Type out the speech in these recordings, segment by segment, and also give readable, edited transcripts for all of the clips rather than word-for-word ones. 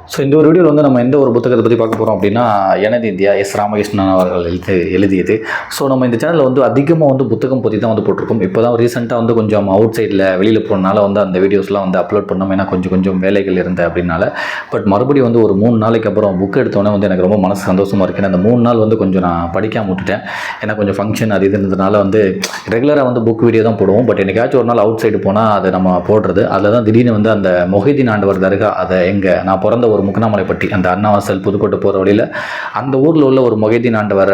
So இந்த ஒரு வீடியோவில் வந்து நம்ம எந்த ஒரு புத்தகத்தை பற்றி பார்க்க போகிறோம் அப்படின்னா எனது இந்தியா எஸ் ராமகிருஷ்ணன் அவர்கள் எழுதியது. ஸோ நம்ம இந்த சேனலில் வந்து அதிகமாக வந்து புத்தகம் பற்றி தான் வந்து போட்டிருக்கோம். இப்போ தான் ரீசெண்டாக வந்து கொஞ்சம் அவுட் சைடில் வெளியில் போகிறனால வந்து அந்த வீடியோஸ்லாம் வந்து அப்லோட் பண்ணோம். ஏன்னா கொஞ்சம் வேலைகள் இருந்தேன் அப்படின்னால. பட் மறுபடியும் வந்து ஒரு 3 நாளைக்கு அப்புறம் புக் எடுத்தோன்னே வந்து எனக்கு ரொம்ப மனசு சந்தோஷமாக இருக்குது. அந்த 3 நாள் வந்து கொஞ்சம் நான் படிக்காம விட்டுட்டேன். ஏன்னா கொஞ்சம் ஃபங்க்ஷன் அது இருந்ததுனால வந்து ரெகுலராக வந்து புக் வீடியோ தான் போடுவோம். பட் என்னைக்காச்சும் ஒரு நாள் அவுட் சைடு போனால் அதை நம்ம போடுறது. அதில் தான் திடீர்னு வந்து அந்த மொஹிதீன் ஆண்டவர் தர்கா, அதை எங்கே நான் பிறந்த ஒரு முக்கனாமலைப்பட்டி அந்த அண்ணாவாசல் புதுக்கோட்டை போகிற வழியில் அந்த ஊரில் உள்ள ஒரு மொஹிதீன் ஆண்டவர்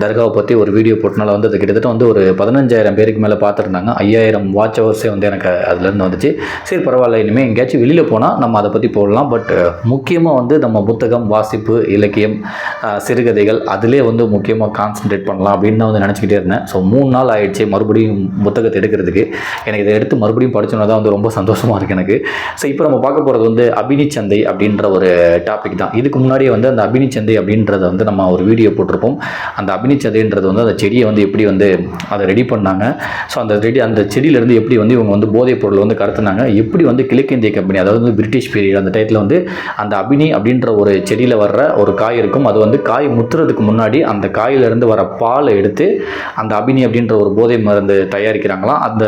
தர்காவை பற்றி ஒரு வீடியோ போட்டனால வந்து அது கிட்டத்தட்ட வந்து ஒரு 15,000 பேருக்கு மேலே பார்த்துருந்தாங்க. 5,000 வாட்ச் ஹவர்ஸே வந்து எனக்கு அதுலேருந்து வந்துச்சு. சரி பரவாயில்ல, இனிமேல் எங்கேயாச்சும் வெளியில் போனால் நம்ம அதை பற்றி போடலாம். பட் முக்கியமாக வந்து நம்ம புத்தகம் வாசிப்பு, இலக்கியம், சிறுகதைகள் அதிலே வந்து முக்கியமாக கான்சன்ட்ரேட் பண்ணலாம் அப்படின்னு நான் வந்து நினச்சிக்கிட்டே இருந்தேன். ஸோ 3 நாள் ஆயிடுச்சு மறுபடியும் புத்தகத்தை எடுக்கிறதுக்கு. எனக்கு இதை எடுத்து மறுபடியும் படிச்சோன்னா தான் வந்து ரொம்ப சந்தோஷமாக இருக்குது எனக்கு. ஸோ இப்போ நம்ம பார்க்க போகிறது வந்து அபினி சந்தை அப்படின்ற ஒரு டாபிக் தான். இதுக்கு முன்னாடியே வந்து அந்த அபினி சந்தை அப்படின்றத வந்து நம்ம ஒரு வீடியோ போட்டிருப்போம். அந்த அபினி சந்தைன்றது வந்து அந்த செடியை வந்து எப்படி வந்து அதை ரெடி பண்ணாங்க, ஸோ அந்த செடியிலேருந்து எப்படி வந்து இவங்க வந்து போதைப் பொருளை வந்து கடத்தினாங்க, எப்படி வந்து கிழக்கிந்திய கம்பெனி, அதாவது வந்து பிரிட்டிஷ் பீரியட் அந்த டயத்தில் வந்து அந்த அபினி அப்படின்ற ஒரு செடியில் வர்ற ஒரு காய் இருக்கும். அது வந்து காய் முத்துறதுக்கு முன்னாடி அந்த காயிலிருந்து வர பாலை எடுத்து அந்த அபினி அப்படின்ற ஒரு போதை மருந்து தயாரிக்கிறாங்களாம். அந்த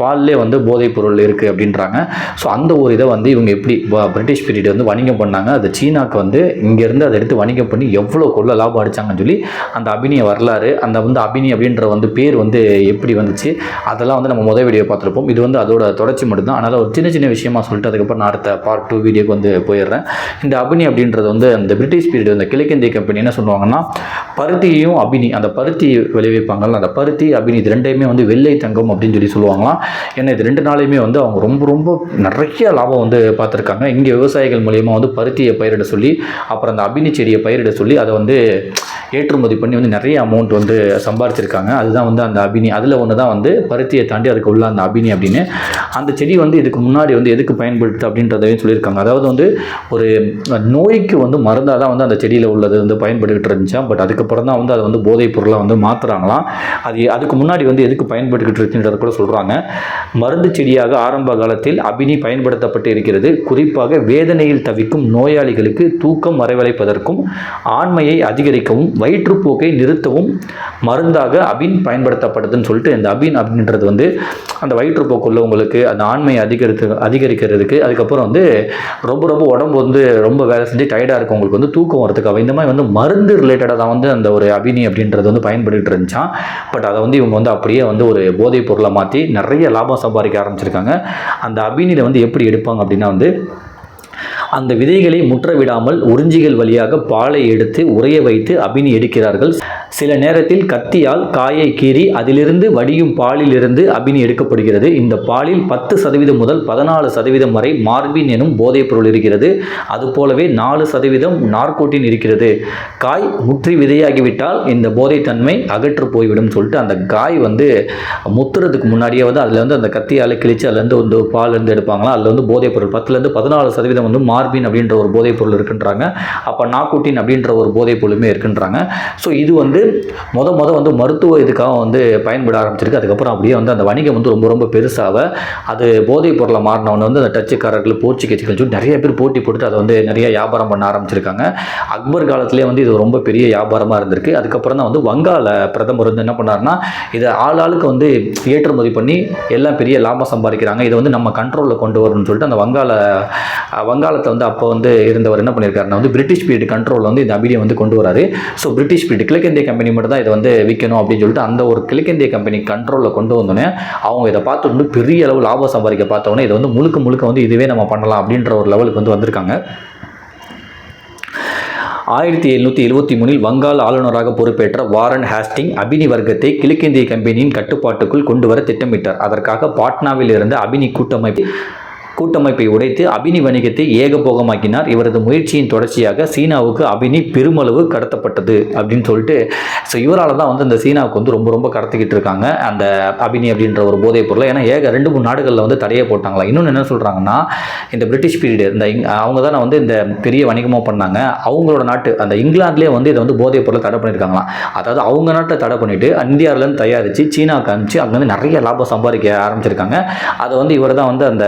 பால்லே வந்து போதைப் பொருள் இருக்குது அப்படின்றாங்க. ஸோ அந்த ஒரு இதை வந்து இவங்க எப்படி பிரிட்டிஷ் பீரியட் வந்து வணிகம் பண்ணாங்க, அது சீனாக்கு வந்து இங்கேருந்து அதை எடுத்து வணிகம் பண்ணி எவ்வளோ கொள்ள லாபம் அடித்தாங்கன்னு சொல்லி அந்த அபினியை வரலாறு, அந்த வந்து அபினி அப்படின்ற வந்து பேர் வந்து எப்படி வந்துச்சு, அதெல்லாம் வந்து நம்ம முதல் வீடியோ பார்த்துருப்போம். இது வந்து அதோட தொடர்ச்சி மட்டும்தான். அதனால் ஒரு சின்ன விஷயமா சொல்லிட்டு அதுக்கப்புறம் நான் அடுத்த பார்ட் 2 வீடியோக்கு வந்து போயிடுறேன். இந்த அபினி அப்படின்றது வந்து அந்த பிரிட்டிஷ் பீரியட் அந்த கிழக்கிந்திய கம்பெனி என்ன சொல்லுவாங்கன்னா, பருத்தியையும் அபினி, அந்த பருத்தி விளைவிப்பாங்கள்ல, அந்த பருத்தி அபினி இது ரெண்டையுமே வந்து வெள்ளை தங்கம் அப்படின்னு சொல்லி சொல்லுவாங்களாம். ஏன்னா இது 2 நாளையுமே வந்து அவங்க ரொம்ப நிறைய லாபம் வந்து பார்த்துருக்காங்க. இங்கே விவசாயிகள் மூலியமாக வந்து பருத்தியை பயிரிட சொல்லி, அப்புறம் அந்த அபினி செடியை பயிரிட சொல்லி அதை வந்து ஏற்றுமதி பண்ணி வந்து நிறைய அமௌண்ட் வந்து சம்பாரிச்சிருக்காங்க. அதுதான் வந்து அந்த அபினி. அதில் ஒன்று தான் வந்து பருத்தியை தாண்டி அதுக்கு உள்ள அந்த அபினி அப்படின்னு. அந்த செடி வந்து இதுக்கு முன்னாடி வந்து எதுக்கு பயன்படுத்து அப்படின்றதையும் சொல்லியிருக்காங்க. அதாவது வந்து ஒரு நோய்க்கு வந்து மருந்தாக தான் வந்து அந்த செடியில் உள்ளது வந்து பயன்பட்டுக்கிட்டு இருந்துச்சான். பட் அதுக்கப்புறம் தான் வந்து அதை வந்து போதைப் பொருளை வந்து மாற்றுறாங்களாம். அதுக்கு முன்னாடி வந்து எதுக்கு பயன்பட்டுக்கிட்டு இருக்குன்றத கூட சொல்கிறாங்க. மருந்து செடியாக ஆரம்ப காலத்தில் அபினி பயன்படுத்தப்பட்டு இருக்கிறது. குறிப்பாக வேதனையில் தவிக்கும் நோயாளிகளுக்கு தூக்கம் வரவழைப்பதற்கும் ஆண்மையை அதிகரிக்கவும் வயிற்றுப்போக்கை நிறுத்தவும் மருந்தாக அபின் பயன்படுத்தப்படுதுன்னு சொல்லிட்டு, இந்த அபின் அப்படின்றது வந்து அந்த வயிற்றுப்போக்கு உள்ளவங்களுக்கு அந்த ஆண்மையை அதிகரிக்கிறதுக்கு, அதுக்கப்புறம் வந்து ரொம்ப உடம்பு வந்து ரொம்ப வேலை செஞ்சு டயர்டாக இருக்கவங்களுக்கு வந்து தூக்கம் வரதுக்காக இந்த மாதிரி வந்து மருந்து ரிலேட்டடாக தான் வந்து அந்த ஒரு அபினி அப்படின்றது வந்து பயன்படுத்திட்டு இருந்துச்சான். பட் அதை வந்து இவங்க வந்து அப்படியே வந்து ஒரு போதைப் பொருளை மாற்றி நிறைய லாபம் சம்பாதிக்க ஆரம்பிச்சிருக்காங்க. அந்த அபினியில் வந்து எப்படி எடுப்பாங்க அப்படின்னா வந்து அந்த விதைகளை முற்ற விடாமல் உறிஞ்சிகள் வழியாக பாலை எடுத்து உறைய வைத்து அபினி எடுக்கிறார்கள். சில நேரத்தில் கத்தியால் காயை கீறி அதிலிருந்து வடியும் பாலிலிருந்து அபினி எடுக்கப்படுகிறது. இந்த பாலில் 10% முதல் 14% வரை மார்பின் எனும் போதைப் பொருள் இருக்கிறது. அதுபோலவே 4% நார்கோட்டின் இருக்கிறது. காய் முற்றி விதையாகிவிட்டால் இந்த போதைத்தன்மை அகற்று போய்விடும் சொல்லிட்டு, அந்த காய் வந்து முத்துறதுக்கு முன்னாடியே வந்து அதில் வந்து அந்த கத்தியால் கிழிச்சு அதுலேருந்து வந்து பால் இருந்து எடுப்பாங்களா. அதில் வந்து போதைப் பொருள் 10% 14% வந்து மார்பின் அப்படின்ற ஒரு போதைப் பொருள் இருக்குன்றாங்க. அப்போ நார்கோட்டின் அப்படின்ற ஒரு போதைப் பொருளுமே இருக்குன்றாங்க. ஸோ இது வந்து முத வந்து மருத்துவ இதுக்காக வந்து பயன்பட ஆரம்பிச்சிருக்கு. அதுக்கப்புறம் அப்படியே வந்து அந்த வணிகம் வந்து ரொம்ப பெருசாக அது போதைப் பொருளை மாறினவங்க வந்து அந்த டச்சுக்காரர்கள், போர்ச்சுகீசிகள் சொல்லி நிறைய பேர் போட்டி போட்டு அதை வந்து நிறைய வியாபாரம் பண்ண ஆரம்பிச்சிருக்காங்க. அக்பர் காலத்திலே வந்து இது ரொம்ப பெரிய வியாபாரமாக இருந்திருக்கு. அதுக்கப்புறம் தான் வந்து வங்காள பிரதமர் வந்து என்ன பண்ணாருன்னா, இதை ஆளுக்கு வந்து ஏற்றுமதி பண்ணி எல்லாம் பெரிய லாபம் சம்பாதிக்கிறாங்க, இதை வந்து நம்ம கண்ட்ரோலில் கொண்டு வரணும்னு சொல்லிட்டு அந்த வங்காளத்தை வந்து அப்போ வந்து இருந்தவர் என்ன பண்ணியிருக்காருன்னா வந்து பிரிட்டிஷ் பீரியட் கண்ட்ரோல் வந்து இந்த அபினியை வந்து கொண்டு வராரு. ஸோ பிரிட்டிஷ் பீரியட் கிழக்கிந்திய கம்பெனி மட்டும் தான் இதை வந்து விற்கணும் அப்படின்னு சொல்லிட்டு அந்த ஒரு கிழக்கிந்திய கம்பெனி கண்ட்ரோலில் கொண்டு வந்தோடனே அவங்க இதை பார்த்து வந்து பெரிய அளவு லாபம் சம்பாதிக்க பார்த்தோன்னே இதை வந்து முழுக்க வந்து இதுவே நம்ம பண்ணலாம் அப்படின்ற ஒரு லெவலுக்கு வந்து வந்திருக்காங்க. 1773 வங்காள ஆளுநராக பொறுப்பேற்ற வாரன் ஹேஸ்டிங் அபினி வர்க்கத்தை கிழக்கிந்திய கம்பெனியின் கட்டுப்பாட்டுக்குள் கொண்டு வர திட்டமிட்டார். அதற்காக பாட்னாவில் இருந்த அபினி கூட்டமைப்பை உடைத்து அபினி வணிகத்தை ஏகபோகமாக்கினார். இவரது முயற்சியின் தொடர்ச்சியாக சீனாவுக்கு அபினி பெருமளவு கடத்தப்பட்டது அப்படின்னு சொல்லிட்டு, ஸோ இவரால் தான் வந்து இந்த சீனாவுக்கு வந்து ரொம்ப கடத்திக்கிட்டு இருக்காங்க அந்த அபினி அப்படின்ற ஒரு போதைப் பொருளை. ஏன்னா 2-3 நாடுகளில் வந்து தடையை போட்டாங்களா. இன்னொன்று என்ன சொல்கிறாங்கன்னா, இந்த பிரிட்டிஷ் பீரியட் அவங்க தான் வந்து இந்த பெரிய வணிகமாக பண்ணாங்க. அவங்களோட நாட்டு அந்த இங்கிலாந்துலேயே வந்து இதை வந்து போதைப் பொருளை தடை பண்ணியிருக்காங்களாம். அதாவது அவங்க நாட்டை தடை பண்ணிவிட்டு இந்தியாவிலேருந்து தயாரித்து சீனாவுக்கு அனுப்பிச்சு அங்கே வந்து நிறைய லாபம் சம்பாதிக்க ஆரம்பிச்சிருக்காங்க. அதை வந்து இவர் தான் வந்து அந்த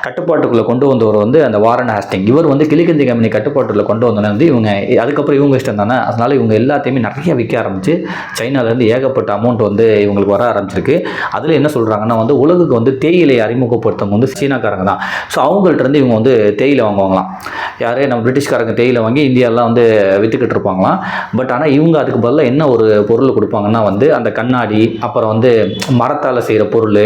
கட்டுப்பாட்டுக்குள்ளே கொண்டு வந்தவர் வந்து அந்த வாரன் ஹாஸ்டிங். இவர் வந்து கிழக்கிந்திய கம்பெனி கட்டுப்பாட்டுக்குள்ளே கொண்டு வந்தோன்னே வந்து இவங்க அதுக்கப்புறம் இவங்க இஷ்டம் தானே, அதனால் இவங்க எல்லாத்தையுமே நிறைய விற்க ஆரம்பிச்சு சைனாலேருந்து ஏகப்பட்ட அமௌண்ட் வந்து இவங்களுக்கு வர ஆரம்பிச்சிருக்கு. அதில் என்ன சொல்கிறாங்கன்னா வந்து உலகுக்கு வந்து தேயிலை அறிமுகப்படுத்தவங்க வந்து சீனாக்காரங்க தான். ஸோ அவங்கள்ட்ட இருந்து இவங்க வந்து தேயிலை வாங்குவாங்களாம். யாரே நம்ம பிரிட்டிஷ்காரங்க தேயிலை வாங்கி இந்தியாலாம் வந்து விற்றுக்கிட்டு இருப்பாங்களாம். பட் ஆனால் இவங்க அதுக்கு பதிலாக என்ன ஒரு பொருள் கொடுப்பாங்கன்னா வந்து அந்த கண்ணாடி, அப்புறம் வந்து மரத்தால் செய்கிற பொருள்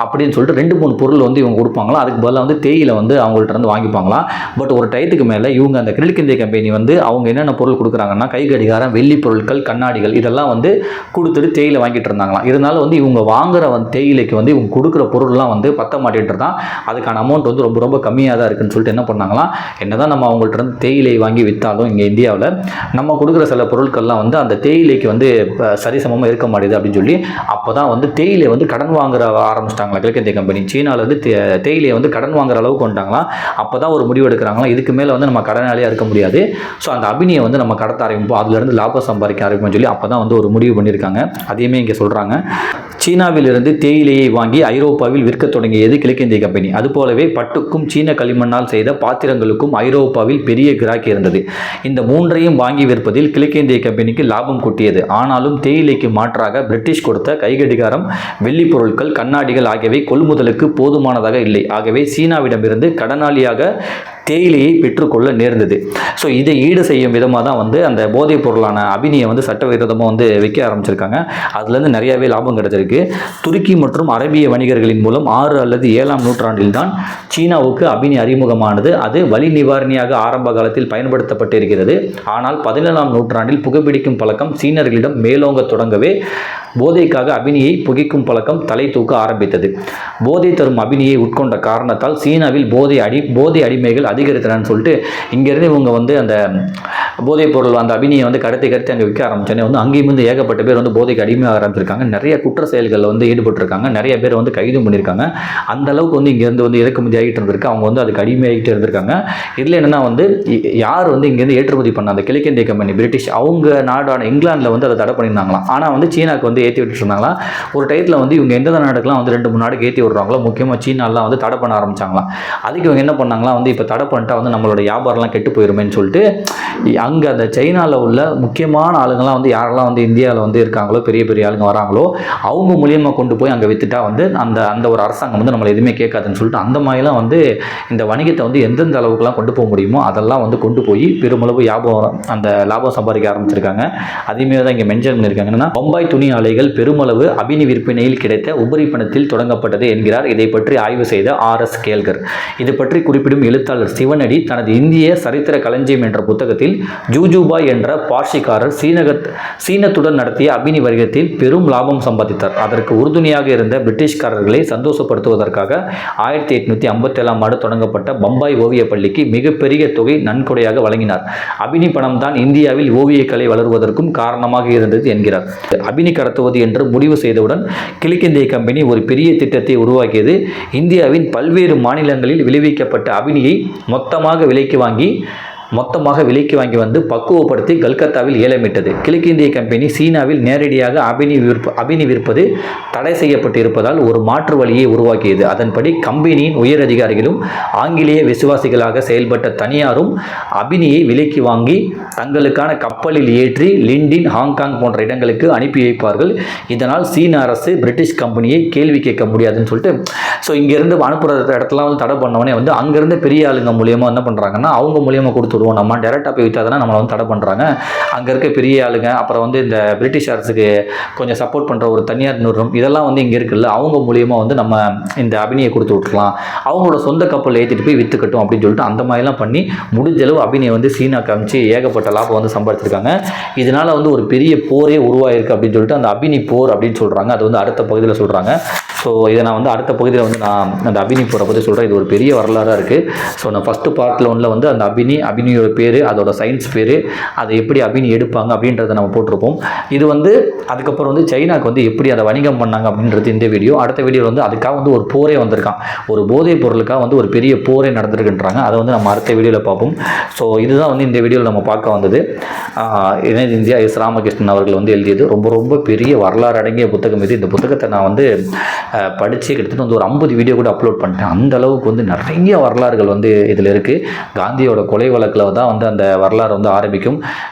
அப்படின்னு சொல்லிட்டு 2-3 பொருள் வந்து இவங்க கொடுப்பாங்களாம். அதுக்கு பதிலாக வந்து தேயிலை வந்து அவங்கள்ட்ட இருந்து வாங்கிப்பாங்களாம். பட் ஒரு டயத்துக்கு மேலே இவங்க அந்த கிழக்கிந்திய கம்பெனி வந்து அவங்க என்னென்ன பொருள் கொடுக்குறாங்கன்னா கை கடிகாரம், வெள்ளி பொருட்கள், கண்ணாடிகள் இதெல்லாம் வந்து கொடுத்துட்டு தேயிலை வாங்கிட்டு இருந்தாங்களாம். இதனால வந்து இவங்க வாங்குற தேயிலைக்கு வந்து இவங்க கொடுக்குற பொருள்லாம் வந்து பத்த மாட்டேன்ட்டு தான், அதுக்கான அமௌண்ட் வந்து ரொம்ப ரொம்ப கம்மியாக தான் இருக்குன்னு சொல்லிட்டு என்ன பண்ணாங்களாம், என்னதான் நம்ம அவங்கள்ட்ட இருந்து தேயிலை வாங்கி விற்றாலும் இங்கே இந்தியாவில் நம்ம கொடுக்குற சில பொருட்கள்லாம் வந்து அந்த தேயிலைக்கு வந்து சரிசமமாக இருக்க மாட்டேது அப்படின்னு சொல்லி அப்போ தான் வந்து தேயிலை வந்து கடன் வாங்குற ஆரம்பிச்சிட்டாங்களா கிழக்கிந்திய கம்பெனி. சீனாவிலேருந்து தேயிலையை வந்து கடன் வாங்குற அளவுக்கு வந்துட்டாங்களாம். அப்போ தான் ஒரு முடிவு எடுக்கிறாங்களா, இதுக்கு மேலே வந்து நம்ம கடனாளியாக இருக்க முடியாது, ஸோ அந்த அபினியை வந்து நம்ம கடத்த ஆரம்பிப்போம், அதுலேருந்து லாபம் சம்பாதிக்க ஆரம்பிப்போம்னு சொல்லி அப்போ தான் வந்து ஒரு முடிவு பண்ணியிருக்காங்க. அதையுமே இங்கே சொல்கிறாங்க. சீனாவிலிருந்து தேயிலையை வாங்கி ஐரோப்பாவில் விற்க தொடங்கியது கிழக்கிந்திய கம்பெனி. அதுபோலவே பட்டுக்கும் சீன களிமண்ணால் செய்த பாத்திரங்களுக்கும் ஐரோப்பாவில் பெரிய கிராக்கி இருந்தது. இந்த மூன்றையும் வாங்கி விற்பதில் கிழக்கிந்திய கம்பெனிக்கு லாபம் கூட்டியது. ஆனாலும் தேயிலைக்கு மாற்றாக பிரிட்டிஷ் கொடுத்த கைகடிகாரம், வெள்ளி பொருட்கள், கண்ணாடிகள் ஆகியவை கொள்முதலுக்கு போதுமானதாக இல்லை. ஆகவே சீனாவிடமிருந்து கடனாளியாக தேயிலையை பெற்றுக்கொள்ள நேர்ந்தது. ஸோ இதை ஈடு செய்யும் விதமாக தான் வந்து அந்த போதைப் பொருளான அபினியை வந்து சட்டவிரோதமாக வந்து விற்க ஆரம்பிச்சிருக்காங்க. அதுலேருந்து நிறையாவே லாபம் கிடைச்சிருக்கு. துருக்கி மற்றும் அரேபிய வணிகர்களின் மூலம் 6 அல்லது 7ஆம் நூற்றாண்டில் தான் சீனாவுக்கு அபினி அறிமுகமானது. அது வலி நிவாரணியாக ஆரம்ப காலத்தில் பயன்படுத்தப்பட்டிருக்கிறது. ஆனால் 17ஆம் நூற்றாண்டில் புகைப்பிடிக்கும் பழக்கம் சீனர்களிடம் மேலோங்க தொடங்கவே போதைக்காக அபினியை புகைக்கும் பழக்கம் தலை தூக்க ஆரம்பித்தது. போதை தரும் அபினியை உட்கொண்ட காரணத்தால் சீனாவில் போதை அடிமைகள் அதிகரித்தனன்னு சொல்லிட்டு இங்கேருந்து இவங்க வந்து அந்த போதைப் பொருள் அந்த அபினியை வந்து கடத்தி அங்கே விற்க ஆரம்பிச்சோன்னே வந்து அங்கேயும் வந்து ஏகப்பட்ட பேர் வந்து போதைக்கு அடிமையாக ஆரம்பிச்சிருக்காங்க. நிறைய குற்ற செயல்களில் வந்து ஈடுபட்டிருக்காங்க. நிறைய பேர் வந்து கைதும் பண்ணியிருக்காங்க. அந்த அளவுக்கு வந்து இங்கேருந்து வந்து இறக்குமதி ஆகிட்டு இருந்திருக்கு. அவங்க வந்து அதுக்கு அடிமையாகிட்டு இருந்திருக்காங்க. இதில் என்னென்னா வந்து யார் வந்து இங்கேருந்து ஏற்றுமதி பண்ண அந்த கிழக்கிந்திய கம்பெனி பிரிட்டிஷ் அவங்க நாடான இங்கிலாந்தில் வந்து அதை தடை பண்ணியிருந்தாங்களாம். ஆனால் வந்து சீனாவுக்கு வந்து ஏற்றி விட்டுட்டு இருந்தாங்களாம். ஒரு டயத்தில் வந்து இவங்க எந்தெந்த நாடுக்கெல்லாம் வந்து 2-3 நாடுக்கு ஏற்றி விடுறாங்களோ, முக்கியமாக சீனாலாம் வந்து தடை பண்ண ஆரம்பிச்சாங்களாம். அதுக்கு இவங்க என்ன பண்ணாங்களாம் வந்து இப்போ தடை பண்ணிட்டா வந்து நம்மளோட வியாபாரம்லாம் கெட்டு போயிருமேன்னு சொல்லிட்டு அங்கே அந்த சைனாவில் உள்ள முக்கியமான ஆளுங்கள்லாம் வந்து யாரெல்லாம் வந்து இந்தியாவில் வந்து இருக்காங்களோ, பெரிய பெரிய ஆளுங்க வராங்களோ, அவங்க மூலியமாக கொண்டு போய் அங்கே வித்துட்டா வந்து அந்த ஒரு அரசாங்கம் வந்து நம்மளை எதுவுமே கேட்காதுன்னு சொல்லிட்டு அந்த மாதிரிலாம் வந்து இந்த வணிகத்தை வந்து எந்தெந்த அளவுக்குலாம் கொண்டு போக முடியுமோ அதெல்லாம் வந்து கொண்டு போய் பெருமளவு அந்த லாபம் சம்பாதிக்க ஆரம்பிச்சிருக்காங்க. அதேமாரி தான் இங்கே மென்ஷன் பண்ணியிருக்காங்கன்னா, பம்பாய் துணி ஆலைகள் பெருமளவு அபினி விற்பனையில் கிடைத்த உபரி பணத்தில் தொடங்கப்பட்டது என்கிறார் இதை பற்றி ஆய்வு செய்த RS கேல்கர். இது பற்றி குறிப்பிடும் எழுத்தாளர் சிவனடி தனது இந்திய சரித்திர களஞ்சியம் என்ற புத்தகத்தில் ஜூஜுபாய் என்ற பார்சிக்காரர் சீனத்துடன் நடத்திய அபினி வணிகத்தில் பெரும் லாபம் சம்பாதித்தார். அதற்கு உறுதுணையாக இருந்த பிரிட்டிஷ்காரர்களை சந்தோஷப்படுத்துவதற்காக 1857ஆம் ஆண்டு தொடங்கப்பட்ட பம்பாய் ஓவிய பள்ளிக்கு மிகப்பெரிய தொகை நன்கொடையாக வழங்கினார். அபினி பணம் தான் இந்தியாவில் ஓவியக்கலை வளர்வதற்கும் காரணமாக இருந்தது என்கிறார். அபினி கடத்துவது என்று முடிவு செய்தவுடன் கிழக்கிந்திய கம்பெனி ஒரு பெரிய திட்டத்தை உருவாக்கியது. இந்தியாவின் பல்வேறு மாநிலங்களில் விளைவிக்கப்பட்ட அபினியை மொத்தமாக விலைக்கு வாங்கி வந்து பக்குவப்படுத்தி கல்கத்தாவில் ஏலமிட்டது. கிழக்கிந்திய கம்பெனி சீனாவில் நேரடியாக அபினி விற்பது தடை செய்யப்பட்டிருப்பதால் ஒரு மாற்று வழியை உருவாக்கியது. அதன்படி கம்பெனியின் உயர் அதிகாரிகளும் ஆங்கிலேய விசுவாசிகளாக செயல்பட்ட தனியாரும் அபினியை விலைக்கு வாங்கி தங்களுக்கான கப்பலில் ஏற்றி லிண்டின், ஹாங்காங் போன்ற இடங்களுக்கு அனுப்பி வைப்பார்கள். இதனால் சீன அரசு பிரிட்டிஷ் கம்பெனியை கேள்வி கேட்க முடியாதுன்னு சொல்லிட்டு இங்கேருந்து அனுப்புகிற இடத்துலாம் வந்து தடை பண்ணவனே வந்து அங்கேருந்து பெரிய ஆளுங்க மூலியமாக என்ன பண்ணுறாங்கன்னா அவங்க மூலியமாக கொடுத்துடுவோம், நம்ம டேரெக்டாக போய் விற்றாதானே நம்மளை வந்து தடை பண்ணுறாங்க. அங்கே இருக்க பெரிய ஆளுங்க, அப்புறம் வந்து இந்த பிரிட்டிஷ் அரசுக்கு கொஞ்சம் சப்போர்ட் பண்ணுற ஒரு தனியார் நிறுவனம் இதெல்லாம் வந்து இங்கே இருக்குல்ல, அவங்க மூலியமாக வந்து நம்ம இந்த அபினியை கொடுத்து விட்டுருலாம், அவங்களோட சொந்த கப்பல் ஏற்றிட்டு போய் விற்றுக்கட்டும் அப்படின்னு சொல்லிட்டு அந்த மாதிரிலாம் பண்ணி முடிஞ்சளவு அபினியை வந்து சீனா காமிச்சு ஏகப்பட்ட லாபம் வந்து சம்பாதிச்சிருக்காங்க. இதனால் வந்து ஒரு பெரிய போரே உருவாயிருக்கு அப்படின்னு சொல்லிட்டு அந்த அபினி போர் அப்படின்னு சொல்கிறாங்க. அது வந்து அடுத்த பகுதியில் சொல்கிறாங்க. ஸோ இதை நான் வந்து அடுத்த பகுதியில் வந்து நான் அந்த அபினி போரை பற்றி சொல்கிறேன். இது ஒரு பெரிய வரலாறாக இருக்குது. ஸோ நான் ஃபஸ்ட்டு பார்ட்டில் ஒன்றில் வந்து அந்த அபினி அபினியோட பேர், அதோட சயின்ஸ் பேர், அதை எப்படி அபினி எடுப்பாங்க அப்படின்றத நம்ம போட்டிருப்போம். இது வந்து அதுக்கப்புறம் வந்து சைனாக்கு வந்து எப்படி அதை வணிகம் பண்ணாங்க அப்படின்றது இந்த வீடியோ. அடுத்த வீடியோவில் வந்து அதுக்காக வந்து ஒரு போரே வந்திருக்கான், ஒரு போதைப் பொருளுக்காக வந்து ஒரு பெரிய போரே நடந்திருக்குன்றாங்க. அதை வந்து நம்ம அடுத்த வீடியோவில் பார்ப்போம். ஸோ இதுதான் வந்து இந்த வீடியோவில் நம்ம பார்க்க வந்தது. இணைய இந்தியா எஸ் ராமகிருஷ்ணன் அவர்கள் வந்து எழுதியது ரொம்ப ரொம்ப பெரிய வரலாறு அடங்கிய புத்தகம் இது. இந்த புத்தகத்தை நான் வந்து படித்து கிட்டத்தட்ட வந்து ஒரு 50 வீடியோ கூட அப்லோட் பண்ணிட்டேன். அந்த அளவுக்கு வந்து நிறைய வரலாறுகள் வந்து இதில் இருக்குது. காந்தியோட கொலை வழக்கில் தான் வந்து அந்த வரலாறு வந்து ஆரம்பிக்கும்.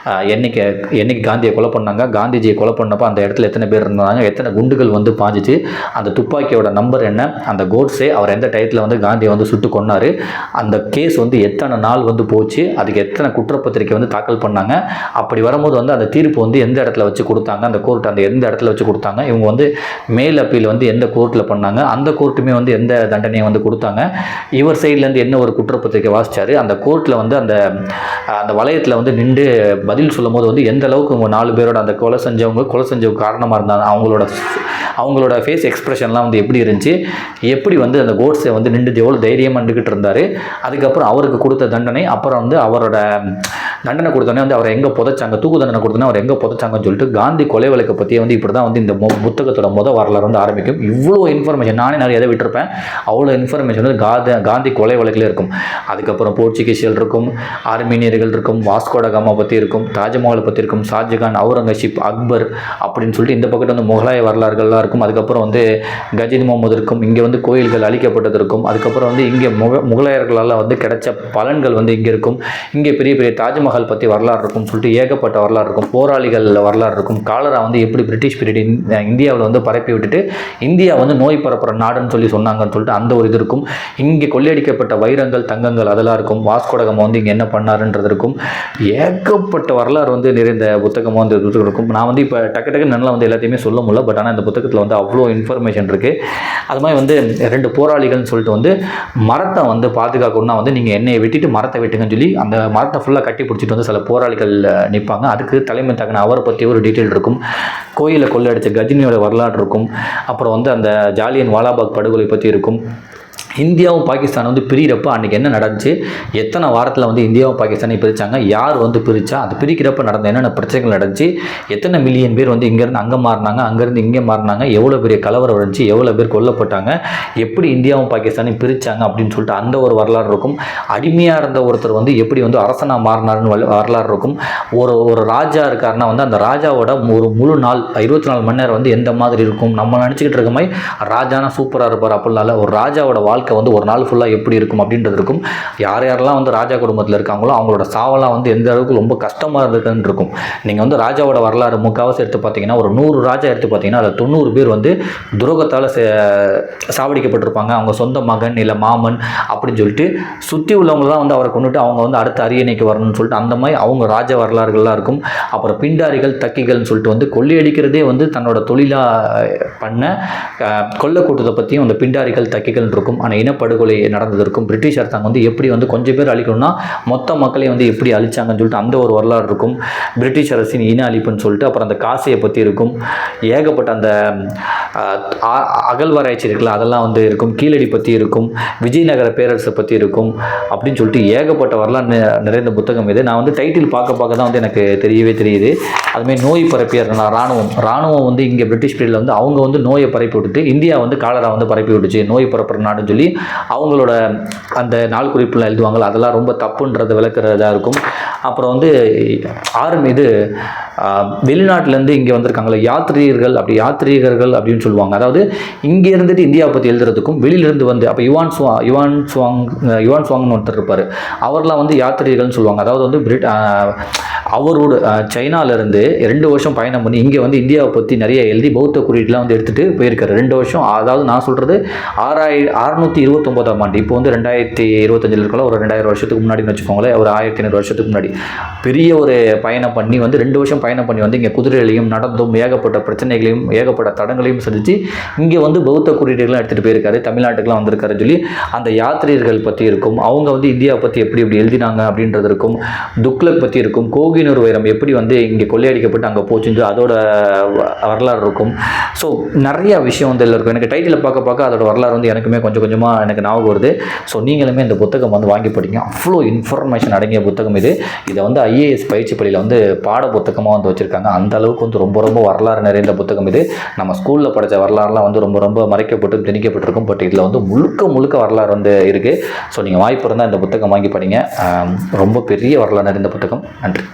என்னைக்கு காந்தியை கொலை பண்ணாங்க, காந்திஜியை கொலை பண்ணப்போ அந்த இடத்துல எத்தனை பேர் இருந்தாங்க, எத்தனை குண்டுகள் வந்து பாஞ்சிச்சு, அந்த துப்பாக்கியோட நம்பர் என்ன, அந்த கோட்ஸே அவர் எந்த டயத்தில் வந்து காந்தியை வந்து சுட்டு கொன்னார், அந்த கேஸ் வந்து எத்தனை நாள் வந்து போச்சு, அதுக்கு எத்தனை குற்றப்பத்திரிக்கை வந்து தாக்கல் பண்ணாங்க, அப்படி வரும்போது வந்து அந்த தீர்ப்பு வந்து எந்த இடத்துல வச்சு கொடுத்தாங்க, அந்த கோர்ட் அந்த எந்த இடத்துல வச்சு கொடுத்தாங்க, இவங்க வந்து மேல் அப்பீல் வந்து எந்த கோர்ட்டில் பண்ணாங்க, அந்த கோர்ட்டுமே வந்து எந்த தண்டனையை வந்து கொடுத்தாங்க, இவர் சைட்லேருந்து என்ன ஒரு குற்றப்பத்திரிக்கை வாசிச்சார், அந்த கோர்ட்டில் வந்து அந்த வளையத்தில் வந்து நின்று பதில் சொல்லும் போது வந்து எந்த அளவுக்கு உங்கள் 4 பேரோட அந்த கொலை செஞ்சவங்க காரணமாக இருந்தாங்க, அவங்களோட ஃபேஸ் எக்ஸ்பிரஷன்லாம் வந்து எப்படி இருந்துச்சு, எப்படி வந்து அந்த கோட்ஸை வந்து நின்று எவ்வளோ தைரியமாக நின்றுக்கிட்டு இருந்தார், அதுக்கப்புறம் அவருக்கு கொடுத்த தண்டனை, அப்புறம் வந்து அவரோட தண்டனை கொடுத்தோன்னே வந்து அவரை எங்கே புதைச்சாங்க, தூக்கு தண்டனை கொடுத்தோன்னே அவர் எங்கே புதைச்சாங்கன்னு சொல்லிட்டு காந்தி கொலை வழக்கை பற்றி வந்து இப்படி தான் வந்து இந்த புத்தகத்தோட வரலாறு வந்து ஆரம்பிக்கும். இவ்வளோ இன்ஃபர்மேஷன் நானே நிறைய எதை விட்டுருப்பேன், அவ்வளோ இன்ஃபர்மேஷன் வந்து காந்தி கொலை வழக்கில் இருக்கும். அதுக்கப்புறம் போர்ச்சுகீசியல் இருக்கும், ஆர்மீனியர்கள் இருக்கும், வாஸ்கோட காமா பற்றி இருக்கும், தாஜ்மஹாலை பற்றி இருக்கும், ஷாஜகான், அவுரங்கசீப், அக்பர் அப்படின்னு சொல்லிட்டு இந்த பக்கத்து வந்து முகலாய வரலாறுகள்லாம் இருக்கும். அதுக்கப்புறம் வந்து கஜினி முகமது இருக்கும், இங்கே வந்து கோயில்கள் அழிக்கப்பட்டது இருக்கும். அதுக்கப்புறம் வந்து இங்கே முகலாயர்களால் வந்து கிடைச்ச பலன்கள் வந்து இங்கே இருக்கும். இங்கே பெரிய பெரிய தாஜ்மஹால் பற்றி வரலாறு இருக்கும் சொல்லிட்டு ஏகப்பட்ட வரலாறு இருக்கும். போராளிகள் வரலாறு இருக்கும். காலரா வந்து எப்படி பிரிட்டிஷ் பீரியட் இந்தியாவில் வந்து பரப்பி விட்டுட்டு இந்தியா வந்து நோய் பரப்புற நாடுன்னு சொல்லி சொன்னாங்கன்னு சொல்லிட்டு அந்த ஒரு இது இருக்கும். இங்கே கொள்ளையடிக்கப்பட்ட வைரங்கள், தங்கங்கள் அதெல்லாம் இருக்கும். வாஸ்கோடகமா வந்து இங்கே என்ன பண்ணாருன்றது இருக்கும். ஏகப்பட்ட வரலாறு வந்து நிறைந்த புத்தகமாக வந்து இருக்கும். நான் வந்து இப்போ டக்கு நல்லா வந்து எல்லாத்தையுமே சொல்ல முடியல, பட் ஆனால் இந்த புத்தகத்தில் வந்து அவ்வளோ இன்ஃபர்மேஷன் இருக்குது. அது மாதிரி வந்து 2 போராளிகள்னு சொல்லிட்டு வந்து மரத்தை வந்து பாதுகாக்கணும்னா வந்து நீங்கள் எண்ணெயை வெட்டிட்டு மரத்தை வெட்டுங்கன்னு சொல்லி அந்த மரத்தை ஃபுல்லாக கட்டி பிடிச்சிட்டு வந்து சில போராளிகள் நிற்பாங்க. அதுக்கு தலைமை தகன அவரை பற்றி ஒரு டீட்டெயில் இருக்கும். கோயிலை கொள்ளையடிச்ச கஜினியோட வரலாறு இருக்கும். அப்புறம் வந்து அந்த ஜாலியன் வாலாபாக் படுகொலை பற்றி இருக்கும். இந்தியாவும் பாகிஸ்தான் வந்து பிரிகிறப்போ அன்றைக்கி என்ன நடந்துச்சு, எத்தனை வாரத்தில் வந்து இந்தியாவும் பாகிஸ்தானை பிரித்தாங்க, யார் வந்து பிரித்தா, அது பிரிக்கிறப்ப நடந்த என்னென்ன பிரச்சனைகள் நடந்துச்சு, எத்தனை மில்லியன் பேர் வந்து இங்கேருந்து அங்கே மாறினாங்க, அங்கேருந்து இங்கே மாறினாங்க, எவ்வளோ பெரிய கலவரம் இருந்துச்சு, எவ்வளோ பேர் கொல்லப்பட்டாங்க, எப்படி இந்தியாவும் பாகிஸ்தானையும் பிரித்தாங்க அப்படின்னு சொல்லிட்டு அந்த ஒரு வரலாறு இருக்கும். அடிமையாக இருந்த ஒருத்தர் வந்து எப்படி வந்து அரசனாக மாறினாருன்னு வரலாறு இருக்கும். ஒரு ராஜா இருக்காருன்னா வந்து அந்த ராஜாவோட ஒரு முழு நாள் 24 மணி நேரம் வந்து எந்த மாதிரி இருக்கும், நம்ம நினச்சிக்கிட்டு இருக்க மாதிரி ராஜானா சூப்பராக இருப்பார் அப்படின்னால ஒரு ராஜாவோட வாழ்க்கை வந்து ஒரு நாள் ஃபுல்லாக எப்படி இருக்கும் அப்படின்றது இருக்கும். யாரெல்லாம் வந்து ராஜா குடும்பத்தில் இருக்காங்களோ அவங்களோட சாவெல்லாம் வந்து எந்த அளவுக்கு ரொம்ப கஷ்டமாக இருக்குன்னு இருக்கும். நீங்கள் வந்து ராஜாவோட வரலாறு முக்கால்வாசி எடுத்து பார்த்தீங்கன்னா ஒரு 100 ராஜா எடுத்து பார்த்தீங்கன்னா அதில் 90 பேர் வந்து துரோகத்தால் சாவடிக்கப்பட்டிருப்பாங்க. அவங்க சொந்த மகன் இல்லை மாமன் அப்படின்னு சொல்லிட்டு சுற்றி உள்ளவங்களாம் வந்து அவரை கொண்டுட்டு அவங்க வந்து அடுத்த அரியணைக்கு வரணும்னு சொல்லிட்டு அந்த மாதிரி அவங்க ராஜ வரலாறுகள்லாம் இருக்கும். அப்புறம் பிண்டாரிகள், தக்கிகள்னு சொல்லிட்டு வந்து கொள்ளையடிக்கிறதே வந்து தன்னோட தொழிலாக பண்ண கொள்ளைக்கூட்டத்தை பற்றியும் அந்த பிண்டாரிகள், தக்கிகள் இருக்கும். ஆனால் இனப்படுகொலை நடந்ததற்கும் பிரிட்டிஷ் அரசாங்கம் வந்து எப்படி வந்து கொஞ்சம் பேர் அழிக்கணும்னா மொத்த மக்களையும் வந்து எப்படி அழிச்சாங்கன்னு சொல்லிட்டு அந்த ஒரு வரலாறு இருக்கும். பிரிட்டிஷ் அரசின் இன அழிப்புன்னு சொல்லிட்டு அப்புறம் அந்த காசியை பற்றி இருக்கும். ஏகப்பட்ட அந்த அகழ்வாராய்ச்சி இருக்குல்ல அதெல்லாம் வந்து இருக்கும். கீழடி பற்றி இருக்கும். விஜயநகர பேரரசை பற்றி இருக்கும் அப்படின்னு சொல்லிட்டு ஏகப்பட்ட வரலாறு நிறைந்த புத்தகம் இது. நான் வந்து டைட்டில் பார்க்க தான் வந்து எனக்கு தெரியுது. அதுமாதிரி நோய் பரப்பிய ராணுவம் வந்து இங்கே பிரிட்டிஷ் பீரியடில் வந்து அவங்க வந்து நோயை பரப்பி விட்டுட்டு இந்தியா வந்து காலரா வந்து பரப்பி விட்டுச்சு, நோய் பரப்புற நாடுன்னு சொல்லி அவங்களோட அந்த நாள் குறிப்பில் எழுதுவாங்களா அதெல்லாம் ரொம்ப தப்புன்றதை விளக்குறதா இருக்கும். அப்புறம் வந்து இது வெளிநாட்டிலேருந்து இங்கே வந்திருக்காங்களே யாத்ரீகர்கள் அப்படின்னு சொல்லுவாங்க. அதாவது இங்கே இருந்துட்டு இந்தியாவை பற்றி எழுதுறதுக்கும் வெளியிலேருந்து வந்து அப்போ யுவான் சுவாங்னு ஒருத்தர் இருப்பார், அவர்லாம் வந்து யாத்ரீகர்கள்னு சொல்லுவாங்க. அதாவது வந்து அவரோட சைனாவிலேருந்து 2 வருஷம் பயணம் பண்ணி இங்கே வந்து இந்தியாவை பற்றி நிறைய எழுதி பௌத்த குறியீடுலாம் வந்து எடுத்துகிட்டு போயிருக்காரு 2 வருஷம். அதாவது நான் சொல்கிறது 629ஆம் ஆண்டு, இப்போ வந்து 2025 இருக்கலாம், ஒரு 2000 வருஷத்துக்கு முன்னாடின்னு வச்சுக்கோங்களேன், ஒரு 1500 வருஷத்துக்கு முன்னாடி பெரிய ஒரு பயணம் பண்ணி வந்து 2 வருஷம் பயணம் பண்ணி வந்து இங்கே குதிரைகளையும் நடந்தும் ஏகப்பட்ட பிரச்சனைகளையும் ஏகப்பட்ட தடங்களையும் சந்தித்து இங்கே வந்து பௌத்த குறியீடுகள்லாம் எடுத்துகிட்டு போயிருக்காரு, தமிழ்நாட்டுக்குலாம் வந்திருக்காரு சொல்லி அந்த யாத்திரியர்கள் பற்றி இருக்கும். அவங்க வந்து இந்தியாவை பற்றி எப்படி எழுதினாங்க அப்படின்றது இருக்கும். துக்ளக் பற்றி இருக்கும். கோகினூர் வைரம் எப்படி வந்து இங்கே கொள்ளையடிக்கப்பட்டு அங்கே போச்சுன்னு அதோட வரலாறு இருக்கும். ஸோ நிறைய விஷயம் வந்து இதில் இருக்கும். எனக்கு டைட்டில் பார்க்க அதோட வரலாறு வந்து எனக்குமே கொஞ்சம் கொஞ்சமாக எனக்கு ஞாபகம் வருது. ஸோ நீங்களுமே இந்த புத்தகம் வந்து வாங்கி படிங்க. அவ்வளோ இன்ஃபர்மேஷன் அடங்கிய புத்தகம் இது. இதை வந்து ஐஏஎஸ் பயிற்சி பள்ளியில் வந்து பாட புத்தகமாக வந்து வச்சுருக்காங்க. அந்த அளவுக்கு வந்து ரொம்ப ரொம்ப வரலாறு நிறைந்த புத்தகம் இது. நம்ம ஸ்கூலில் படித்த வரலாறுலாம் வந்து ரொம்ப ரொம்ப மறைக்கப்பட்டு திணிக்கப்பட்டிருக்கும். பட் இதில் வந்து முழுக்க வரலாறு வந்து இருக்குது. ஸோ நீங்கள் வாய்ப்பு இருந்தால் இந்த புத்தகம் வாங்கி படிங்க. ரொம்ப பெரிய வரலாறு நிறைந்த புத்தகம். நன்றி.